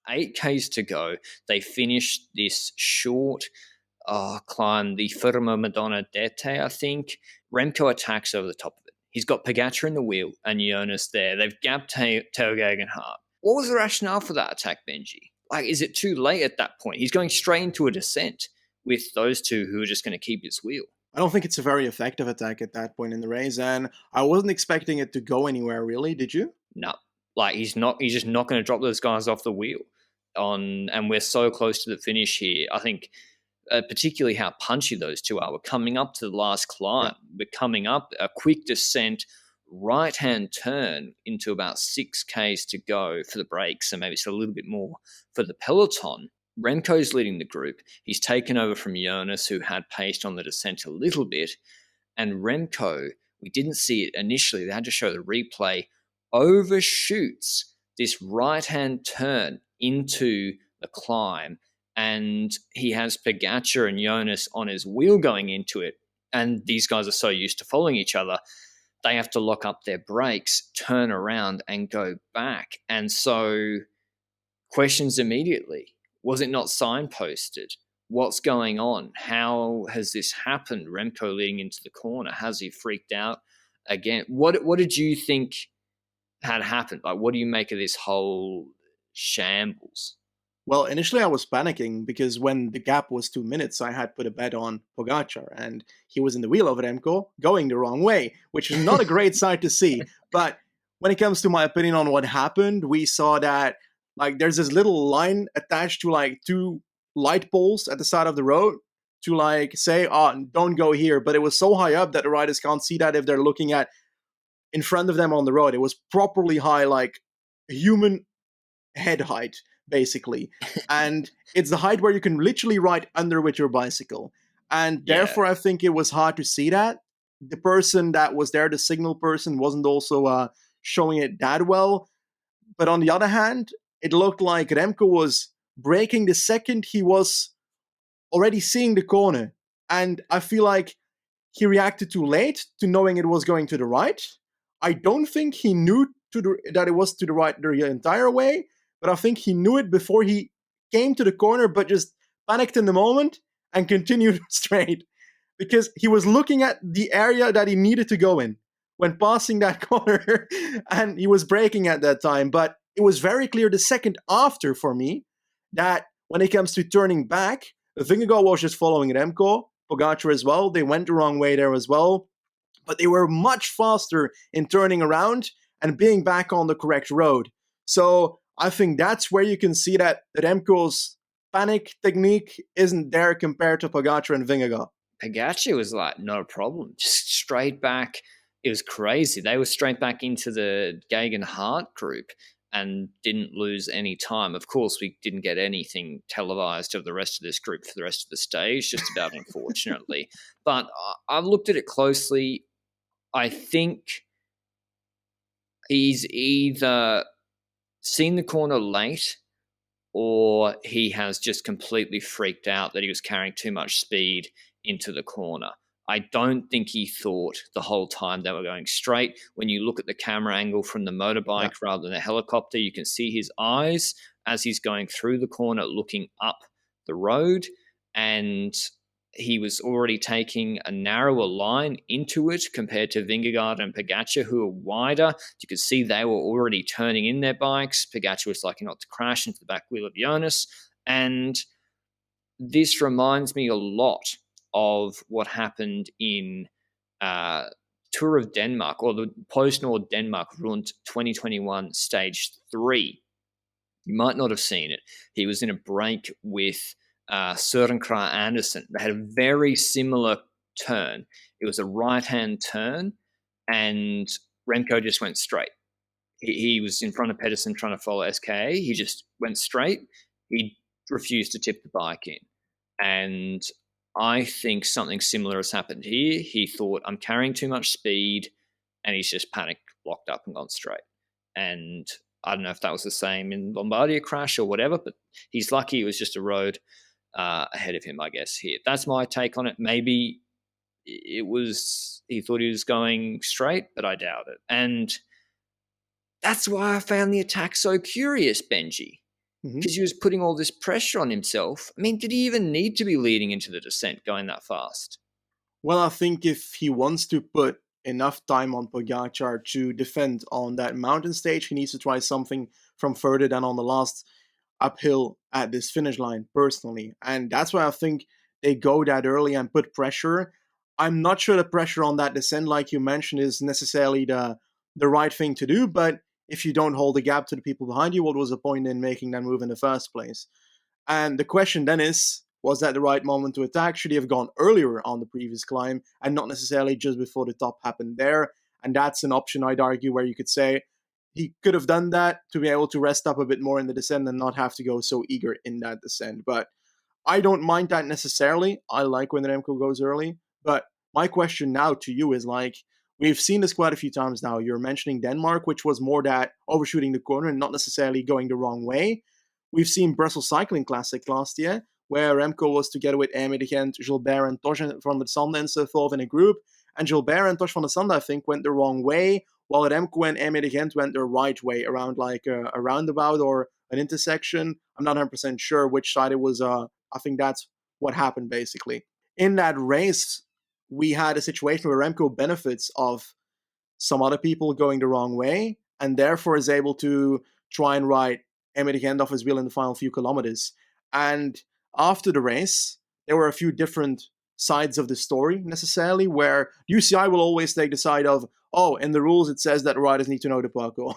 8Ks to go. They finished this short climb, the Fermo Madonna d'Ete, I think. Remco attacks over the top of it. He's got Pogacar in the wheel and Jonas there. They've gapped Theo Gegenhardt. What was the rationale for that attack, Benji? Like, is it too late at that point? He's going straight into a descent with those two who are just going to keep his wheel. I don't think it's a very effective attack at that point in the race, and I wasn't expecting it to go anywhere, really. Did you? No. Like, he's just not going to drop those guys off the wheel. And we're so close to the finish here. I think particularly how punchy those two are. We're coming up to the last climb. Yeah. We're coming up a quick descent, right-hand turn into about 6Ks to go for the brakes, and maybe it's a little bit more for the peloton. Remco's leading the group. He's taken over from Jonas, who had paced on the descent a little bit. And Remco, we didn't see it initially. They had to show the replay, overshoots this right-hand turn into the climb. And he has Pogacar and Jonas on his wheel going into it. And these guys are so used to following each other, they have to lock up their brakes, turn around, and go back. And so questions immediately. Was it not signposted? What's going on? How has this happened? Remco leading into the corner. Has he freaked out again? What did you think had happened? Like, what do you make of this whole shambles? Well, initially I was panicking because when the gap was 2 minutes, I had put a bet on Pogacar, and he was in the wheel of Remco going the wrong way, which is not a great sight to see. But when it comes to my opinion on what happened, we saw that like there's this little line attached to like 2 light poles at the side of the road to like say, don't go here. But it was so high up that the riders can't see that if they're looking at in front of them on the road. It was properly high, like human head height, basically. And it's the height where you can literally ride under with your bicycle. And therefore, I think it was hard to see that. The person that was there, the signal person, wasn't also showing it that well. But on the other hand, it looked like Remco was braking the second he was already seeing the corner. And I feel like he reacted too late to knowing it was going to the right. I don't think he knew that it was to the right the entire way, but I think he knew it before he came to the corner, but just panicked in the moment and continued straight. Because he was looking at the area that he needed to go in when passing that corner, and he was braking at that time. But it was very clear the second after for me that when it comes to turning back, Vingegaard was just following Remco, Pogacar as well. They went the wrong way there as well, but they were much faster in turning around and being back on the correct road. So I think that's where you can see that Remco's panic technique isn't there compared to Pogacar and Vingegaard. Pogacar was like, no problem, just straight back. It was crazy. They were straight back into the Gegenhardt group and didn't lose any time. Of course, we didn't get anything televised of the rest of this group for the rest of the stage, just about unfortunately. But I've looked at it closely. I think he's either seen the corner late or he has just completely freaked out that he was carrying too much speed into the corner. I don't think he thought the whole time they were going straight. When you look at the camera angle from the motorbike rather than the helicopter, you can see his eyes as he's going through the corner looking up the road, and he was already taking a narrower line into it compared to Vingegaard and Pogacar, who are wider. You could see they were already turning in their bikes. Pogacar was lucky not to crash into the back wheel of Jonas. And this reminds me a lot of what happened in Tour of Denmark, or the PostNord Denmark Rund 2021 Stage 3. You might not have seen it. He was in a break with Søren Kragh Andersen. They had a very similar turn. It was a right-hand turn, and Remco just went straight. He was in front of Pedersen trying to follow SKA. He just went straight. He refused to tip the bike in. And I think something similar has happened here. He thought, I'm carrying too much speed, and he's just panicked, locked up, and gone straight. And I don't know if that was the same in Lombardia crash or whatever, but he's lucky it was just a road ahead of him, I guess, here. That's my take on it. Maybe he thought he was going straight, but I doubt it. And that's why I found the attack so curious, Benji. because he was putting all this pressure on himself. I mean, did he even need to be leading into the descent going that fast? Well, I think if he wants to put enough time on Pogacar to defend on that mountain stage, he needs to try something from further than on the last uphill at this finish line, personally. And that's why I think they go that early and put pressure. I'm not sure the pressure on that descent, like you mentioned, is necessarily the right thing to do, but if you don't hold the gap to the people behind you, what was the point in making that move in the first place? And the question then is, was that the right moment to attack? Should he have gone earlier on the previous climb and not necessarily just before the top happened there? And that's an option, I'd argue, where you could say he could have done that to be able to rest up a bit more in the descent and not have to go so eager in that descent. But I don't mind that necessarily. I like when Remco goes early. But my question now to you is like, we've seen this quite a few times now. You're mentioning Denmark, which was more that overshooting the corner and not necessarily going the wrong way. We've seen Brussels Cycling Classic last year, where Remco was together with Amaury de Gent, Gilbert, and Tosh van der Sande and so forth in a group. And Gilbert and Tosh van der Sande, I think, went the wrong way, while Remco and Amaury de Gent went the right way around like a roundabout or an intersection. I'm not 100% sure which side it was. I think that's what happened, basically. In that race, we had a situation where Remco benefits of some other people going the wrong way, and therefore is able to try and ride Amaury de Gent off his wheel in the final few kilometers. And after the race, there were a few different sides of the story necessarily, where UCI will always take the side of, oh, in the rules it says that riders need to know the parkour,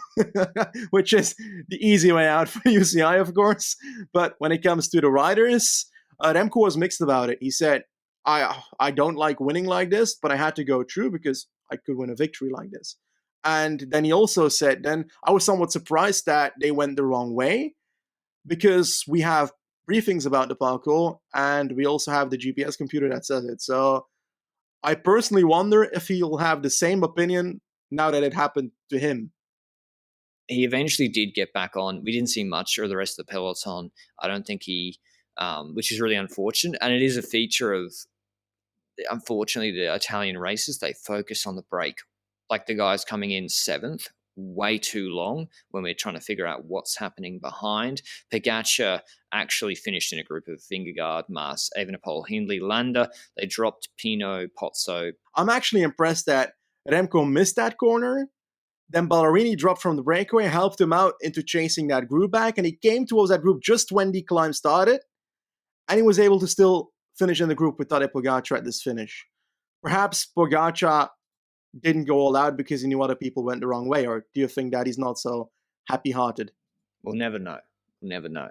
which is the easy way out for UCI, of course. But when it comes to the riders, Remco was mixed about it. He said, I don't like winning like this, but I had to go through because I could win a victory like this. And then he also said, then I was somewhat surprised that they went the wrong way, because we have briefings about the parkour and we also have the GPS computer that says it. So I personally wonder if he'll have the same opinion now that it happened to him. He eventually did get back on. We didn't see much of the rest of the peloton. I don't think he, which is really unfortunate. And it is a feature of, unfortunately, the Italian races. They focus on the break. Like the guys coming in 7th, way too long when we're trying to figure out what's happening behind. Pogacar actually finished in a group of Vingegaard, Mas, Evenepoel, Hindley, Landa. They dropped Pino, Pozzo. I'm actually impressed that Remco missed that corner. Then Ballerini dropped from the breakaway, helped him out into chasing that group back, and he came towards that group just when the climb started, and he was able to still finish in the group with Tadej Pogacar at this finish. Perhaps Pogacar didn't go all out because he knew other people went the wrong way, or do you think that he's not so happy-hearted? We'll never know. We'll never know.